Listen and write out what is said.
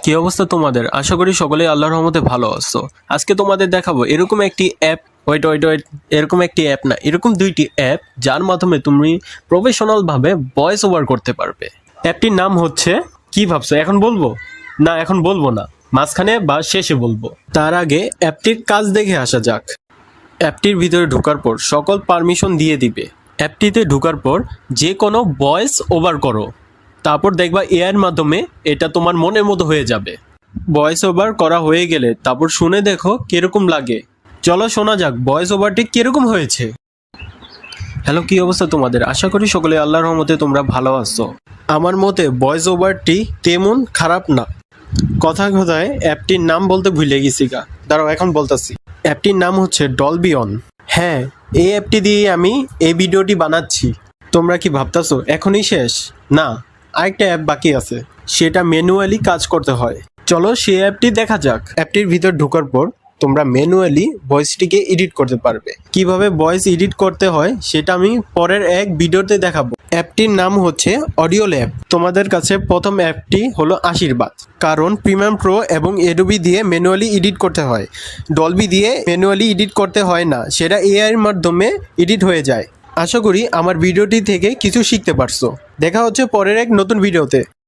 কি অবস্থা তোমাদের? আশা করি সকলেই আল্লাহর রহমতে ভালো আছো। আজকে তোমাদের দেখাবো এরকম একটি অ্যাপ, ওয়েট, এরকম একটি অ্যাপ না, এরকম দুইটি অ্যাপ যার মাধ্যমে তুমি প্রফেশনাল ভাবে ভয়েস ওভার করতে পারবে। অ্যাপটির নাম হচ্ছে, কি ভাবছো এখন বলবো? না, এখন বলবো না, মাঝখানে বা শেষে বলবো। তার আগে অ্যাপটির কাজ দেখে আসা যাক। অ্যাপটির ভিতরে ঢোকার পর সকল পারমিশন দিয়ে দিবে। অ্যাপটিতে ঢোকার পর যে কোনো ভয়েস ওভার করো, তারপর দেখবা এআইয়ের মাধ্যমে এটা তোমার মনের মতো হয়ে যাবে। ভয়েস ওভার করা হয়ে গেলে তারপর শুনে দেখো কিরকম লাগে। চলো শোনা যাক ভয়েস ওভারটি কিরকম হয়েছে। হ্যালো, কি অবস্থা তোমাদের? আশা করি সকলে আল্লাহর রহমতে তোমরা ভালো আছো। আমার মতে ভয়েস ওভারটি তেমন খারাপ না। কথায় অ্যাপটির নাম বলতে ভুলে গেছি গা, দাঁড়াও এখন বলতেছি। অ্যাপটির নাম হচ্ছে ডলবি অন। হ্যাঁ, এই অ্যাপটি দিয়ে আমি এই ভিডিওটি বানাচ্ছি। তোমরা কি ভাবতাছো এখনই শেষ? না, আরেকটা অ্যাপ বাকি আছে, সেটা ম্যানুয়ালি কাজ করতে হয়। চলো সেই অ্যাপটি দেখা যাক। অ্যাপটির ভিতর ঢোকার পর তোমরা ম্যানুয়ালি ভয়েসটিকে এডিট করতে পারবে। কিভাবে ভয়েস এডিট করতে হয় সেটা আমি পরের এক ভিডিওতে দেখাবো। অ্যাপটির নাম হচ্ছে অডিও ল্যাব। তোমাদের কাছে প্রথম অ্যাপটি হলো আশীর্বাদ, কারণ প্রিমিয়াম প্রো এবং এডোবি দিয়ে ম্যানুয়ালি এডিট করতে হয়, ডলবি দিয়ে ম্যানুয়ালি এডিট করতে হয় না, সেটা এআই এর মাধ্যমে এডিট হয়ে যায়। আশা করি আমার ভিডিওটি থেকে কিছু শিখতে পারছো। দেখা হচ্ছে পরের এক নতুন ভিডিওতে।